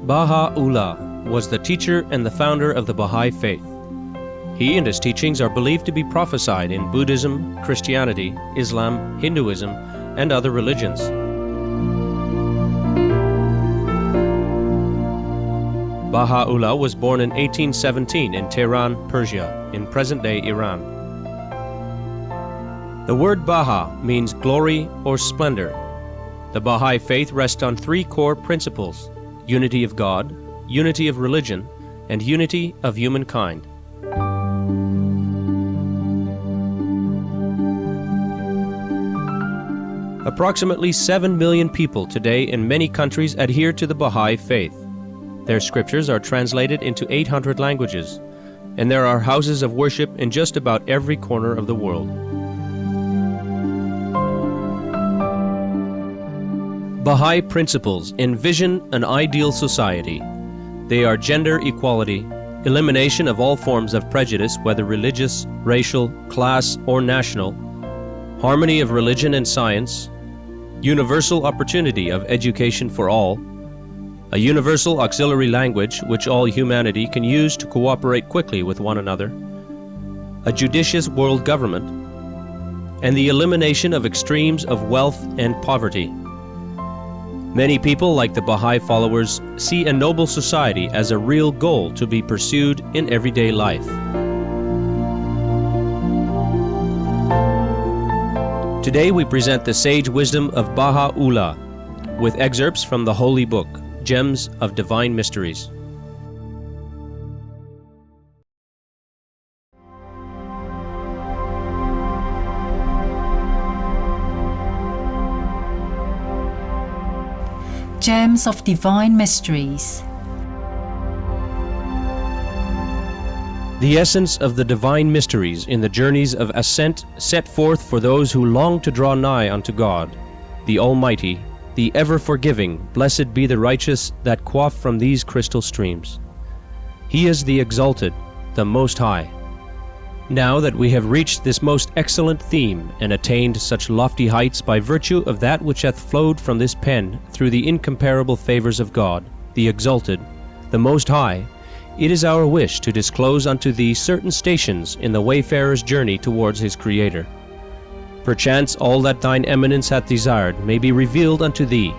Baha'u'llah was the teacher and the founder of the Baha'i faith. He and his teachings are believed to be prophesied in Buddhism, Christianity, Islam, Hinduism, and other religions. Baha'u'llah was born in 1817 in Tehran, Persia, in present-day Iran. The word Baha means glory or splendor. The Baha'i faith rests on three core principles: unity of God, unity of religion, and unity of humankind. Approximately 7 million people today in many countries adhere to the Baha'i faith. Their scriptures are translated into 800 languages, and there are houses of worship in just about every corner of the world. Baha'i principles envision an ideal society. They are gender equality, elimination of all forms of prejudice, whether religious, racial, class, or national, harmony of religion and science, universal opportunity of education for all, a universal auxiliary language which all humanity can use to cooperate quickly with one another, a judicious world government, and the elimination of extremes of wealth and poverty. Many people, like the Baha'i followers, see a noble society as a real goal to be pursued in everyday life. Today we present the sage wisdom of Baha'u'llah with excerpts from the Holy Book, Gems of Divine Mysteries. Gems of Divine Mysteries. The essence of the divine mysteries in the journeys of ascent set forth for those who long to draw nigh unto God, the Almighty, the ever-forgiving, blessed be the righteous that quaff from these crystal streams. He is the exalted, the Most High. Now that we have reached this most excellent theme and attained such lofty heights by virtue of that which hath flowed from this pen through the incomparable favors of God, the exalted, the Most High, it is our wish to disclose unto thee certain stations in the wayfarer's journey towards his Creator. Perchance all that thine eminence hath desired may be revealed unto thee,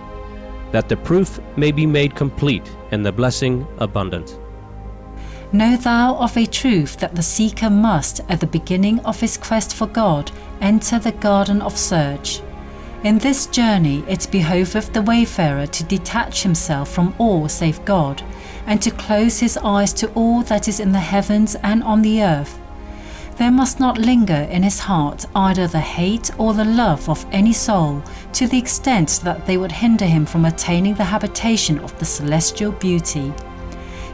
that the proof may be made complete and the blessing abundant. Know thou of a truth that the seeker must, at the beginning of his quest for God, enter the garden of search. In this journey it behoveth the wayfarer to detach himself from all save God, and to close his eyes to all that is in the heavens and on the earth. There must not linger in his heart either the hate or the love of any soul, to the extent that they would hinder him from attaining the habitation of the celestial beauty.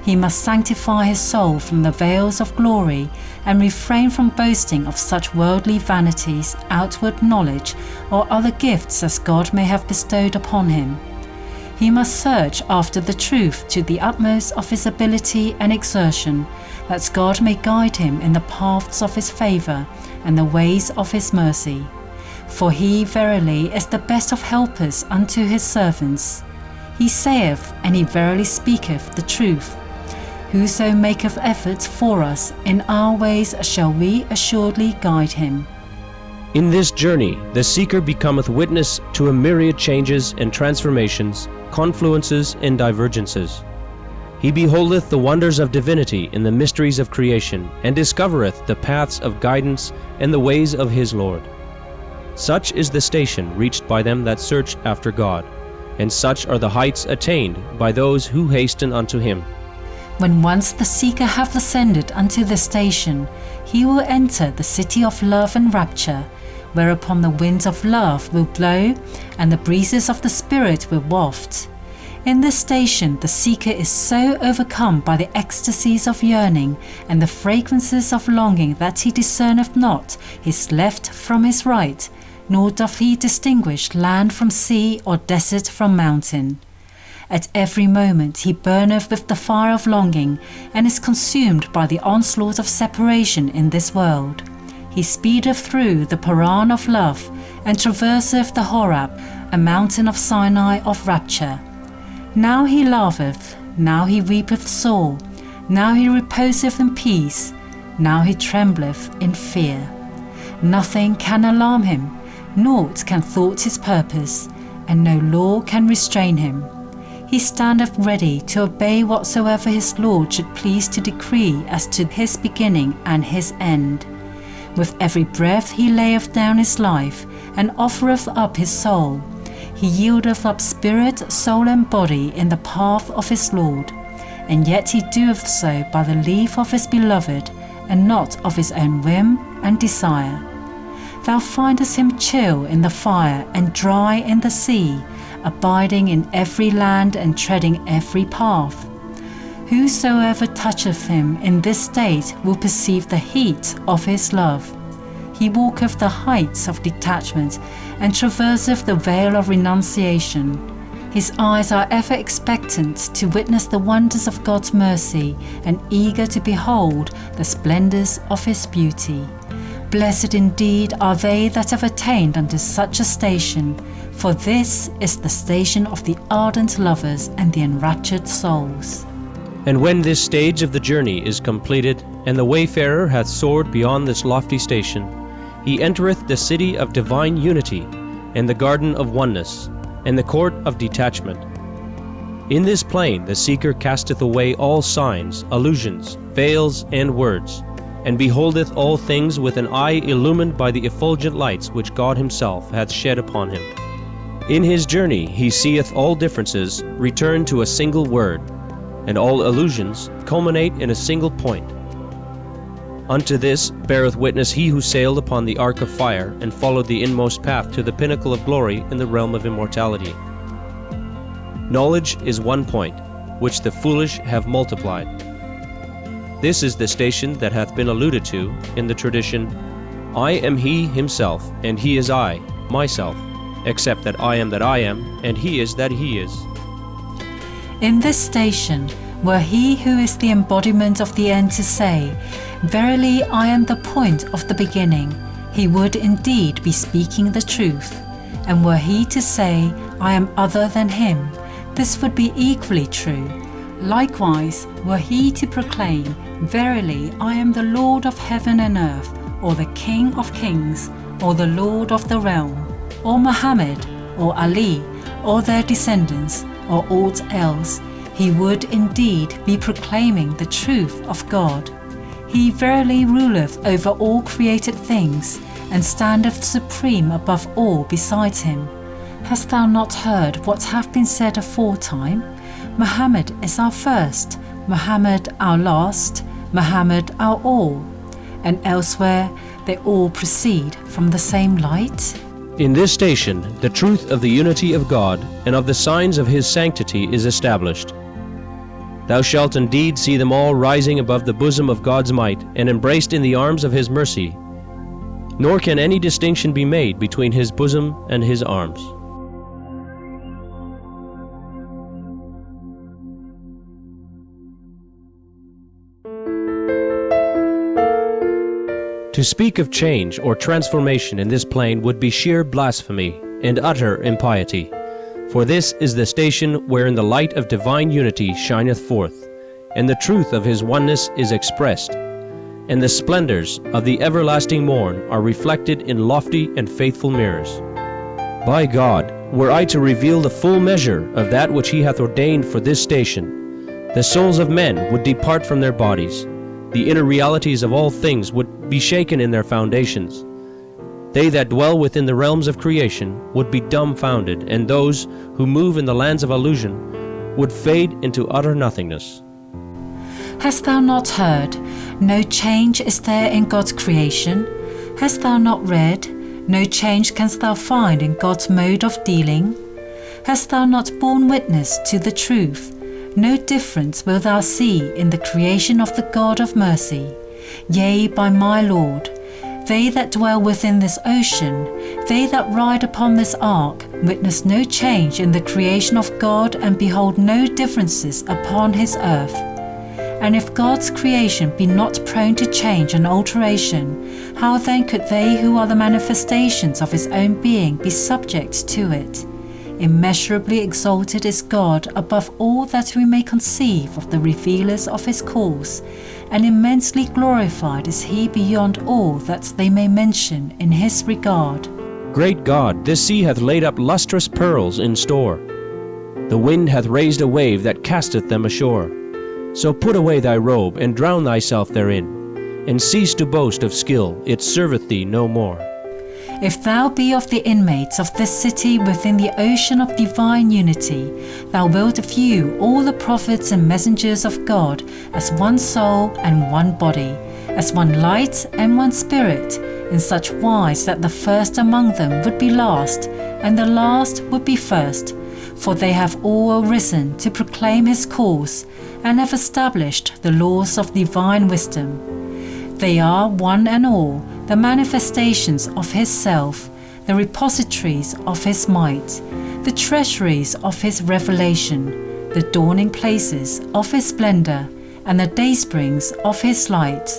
He must sanctify his soul from the veils of glory, and refrain from boasting of such worldly vanities, outward knowledge, or other gifts as God may have bestowed upon him. He must search after the truth to the utmost of his ability and exertion, that God may guide him in the paths of his favour and the ways of his mercy. For he verily is the best of helpers unto his servants. He saith, and he verily speaketh the truth. Whoso maketh efforts for us in our ways shall we assuredly guide him. In this journey, the seeker becometh witness to a myriad changes and transformations, confluences and divergences. He beholdeth the wonders of divinity in the mysteries of creation, and discovereth the paths of guidance and the ways of his Lord. Such is the station reached by them that search after God, and such are the heights attained by those who hasten unto him. When once the seeker hath ascended unto the station, he will enter the city of love and rapture, whereupon the winds of love will blow, and the breezes of the Spirit will waft. In this station the seeker is so overcome by the ecstasies of yearning and the fragrances of longing that he discerneth not his left from his right, nor doth he distinguish land from sea or desert from mountain. At every moment he burneth with the fire of longing, and is consumed by the onslaught of separation in this world. He speedeth through the Paran of love, and traverseth the Horab, a mountain of Sinai of rapture. Now he laugheth, now he weepeth sore, now he reposeth in peace, now he trembleth in fear. Nothing can alarm him, naught can thwart his purpose, and no law can restrain him. He standeth ready to obey whatsoever his Lord should please to decree as to his beginning and his end. With every breath he layeth down his life, and offereth up his soul. He yieldeth up spirit, soul, and body in the path of his Lord, and yet he doeth so by the leave of his beloved, and not of his own whim and desire. Thou findest him chill in the fire and dry in the sea, abiding in every land and treading every path. Whosoever toucheth him in this state will perceive the heat of his love. He walketh the heights of detachment, and traverseth the vale of renunciation. His eyes are ever expectant to witness the wonders of God's mercy, and eager to behold the splendours of his beauty. Blessed indeed are they that have attained unto such a station, for this is the station of the ardent lovers and the enraptured souls. And when this stage of the journey is completed, and the wayfarer hath soared beyond this lofty station, he entereth the city of divine unity, and the garden of oneness, and the court of detachment. In this plain the seeker casteth away all signs, allusions, veils, and words, and beholdeth all things with an eye illumined by the effulgent lights which God himself hath shed upon him. In his journey he seeth all differences return to a single word, and all illusions culminate in a single point. Unto this beareth witness he who sailed upon the ark of fire, and followed the inmost path to the pinnacle of glory in the realm of immortality. Knowledge is one point, which the foolish have multiplied. This is the station that hath been alluded to in the tradition, I am he himself, and he is I, myself, except that I am, and he is that he is. In this station, were he who is the embodiment of the end to say, Verily I am the point of the beginning, he would indeed be speaking the truth. And were he to say, I am other than him, this would be equally true. Likewise, were he to proclaim, Verily I am the Lord of heaven and earth, or the King of kings, or the Lord of the realm, or Muhammad, or Ali, or their descendants, or aught else, he would indeed be proclaiming the truth of God. He verily ruleth over all created things, and standeth supreme above all besides him. Hast thou not heard what hath been said aforetime? Muhammad is our first, Muhammad our last, Muhammad our all. And elsewhere they all proceed from the same light? In this station, the truth of the unity of God and of the signs of his sanctity is established. Thou shalt indeed see them all rising above the bosom of God's might, and embraced in the arms of his mercy. Nor can any distinction be made between his bosom and his arms. To speak of change or transformation in this plane would be sheer blasphemy and utter impiety, for this is the station wherein the light of divine unity shineth forth, and the truth of his oneness is expressed, and the splendors of the everlasting morn are reflected in lofty and faithful mirrors. By God, were I to reveal the full measure of that which he hath ordained for this station, the souls of men would depart from their bodies, the inner realities of all things would be shaken in their foundations. They that dwell within the realms of creation would be dumbfounded, and those who move in the lands of illusion would fade into utter nothingness. Hast thou not heard? No change is there in God's creation. Hast thou not read? No change canst thou find in God's mode of dealing. Hast thou not borne witness to the truth? No difference wilt thou see in the creation of the God of mercy. Yea, by my Lord, they that dwell within this ocean, they that ride upon this ark, witness no change in the creation of God, and behold no differences upon his earth. And if God's creation be not prone to change and alteration, how then could they who are the manifestations of his own being be subject to it? immeasurably exalted is God above all that we may conceive of the revealers of his cause, and immensely glorified is he beyond all that they may mention in his regard. Great God, this sea hath laid up lustrous pearls in store. The wind hath raised a wave that casteth them ashore. So put away thy robe, and drown thyself therein, and cease to boast of skill, it serveth thee no more. If thou be of the inmates of this city within the ocean of divine unity, thou wilt view all the prophets and messengers of God as one soul and one body, as one light and one spirit, in such wise that the first among them would be last, and the last would be first. For they have all arisen to proclaim his cause, and have established the laws of divine wisdom. They are one and all the manifestations of his self, the repositories of his might, the treasuries of his revelation, the dawning places of his splendor, and the daysprings of his light.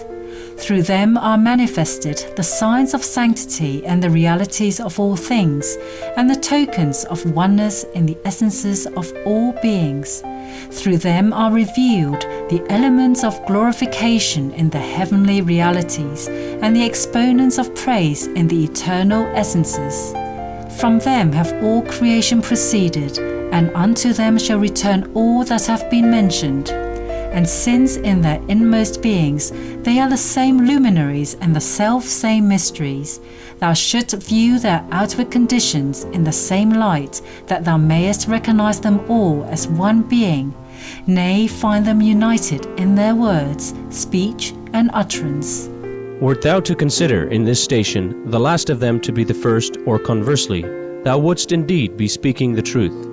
Through them are manifested the signs of sanctity and the realities of all things, and the tokens of oneness in the essences of all beings. Through them are revealed the elements of glorification in the heavenly realities, and the exponents of praise in the eternal essences. From them have all creation proceeded, and unto them shall return all that have been mentioned. And since in their inmost beings they are the same luminaries and the self-same mysteries, thou shouldst view their outward conditions in the same light, that thou mayest recognize them all as one being, nay, find them united in their words, speech, and utterance. Wert thou to consider in this station the last of them to be the first, or conversely, thou wouldst indeed be speaking the truth,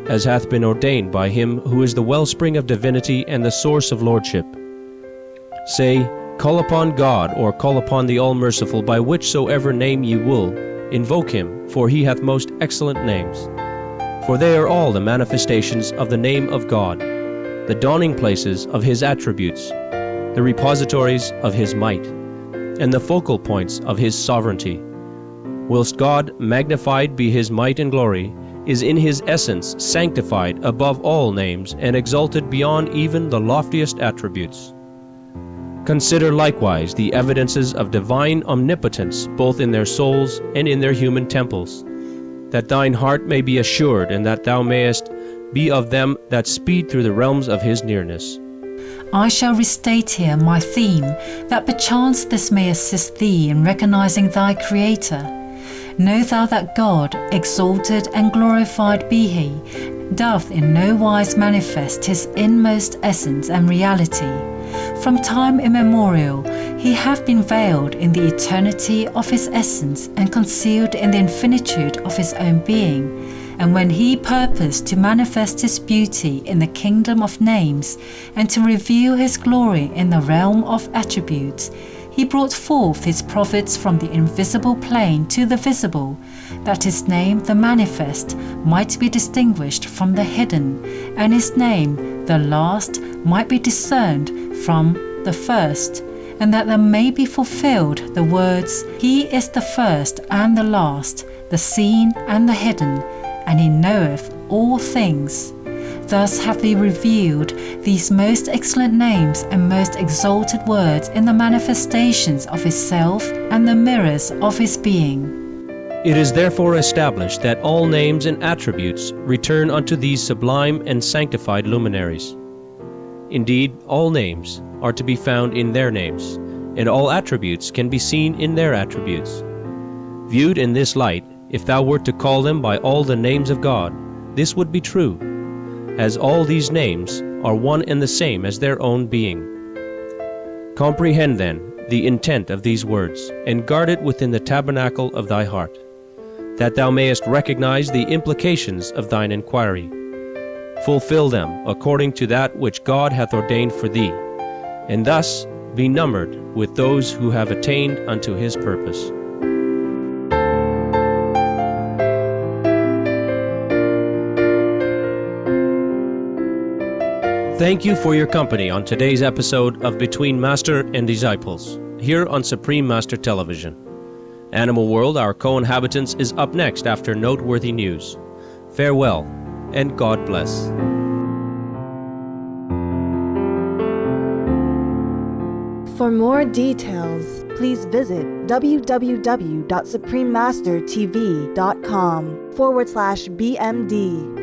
as hath been ordained by him who is the wellspring of divinity and the source of lordship. Say, call upon God, or call upon the All-Merciful, by whichsoever name ye will, invoke him, for he hath most excellent names. For they are all the manifestations of the name of God, the dawning places of his attributes, the repositories of his might, and the focal points of his sovereignty. Whilst God, magnified be his might and glory, is in his essence sanctified above all names and exalted beyond even the loftiest attributes. Consider likewise the evidences of divine omnipotence both in their souls and in their human temples, that thine heart may be assured, and that thou mayest be of them that speed through the realms of his nearness. I shall restate here my theme, that perchance this may assist thee in recognizing thy Creator. Know thou that God, exalted and glorified be he, doth in no wise manifest his inmost essence and reality. From time immemorial he hath been veiled in the eternity of his essence and concealed in the infinitude of his own being. And when he purposed to manifest his beauty in the kingdom of names, and to reveal his glory in the realm of attributes, he brought forth his prophets from the invisible plane to the visible, that his name, the manifest, might be distinguished from the hidden, and his name, the last, might be discerned from the first, and that there may be fulfilled the words, He is the first and the last, the seen and the hidden, and he knoweth all things. Thus have they revealed these most excellent names and most exalted words in the manifestations of his self and the mirrors of his being. It is therefore established that all names and attributes return unto these sublime and sanctified luminaries. Indeed, all names are to be found in their names, and all attributes can be seen in their attributes. Viewed in this light, if thou wert to call them by all the names of God, this would be true, as all these names are one and the same as their own being. Comprehend then the intent of these words, and guard it within the tabernacle of thy heart, that thou mayest recognize the implications of thine inquiry. Fulfill them according to that which God hath ordained for thee, and thus be numbered with those who have attained unto his purpose. Thank you for your company on today's episode of Between Master and Disciples, here on Supreme Master Television. Animal World, Our Co-Inhabitants is up next after noteworthy news. Farewell, and God bless. For more details, please visit www.suprememastertv.com/BMD.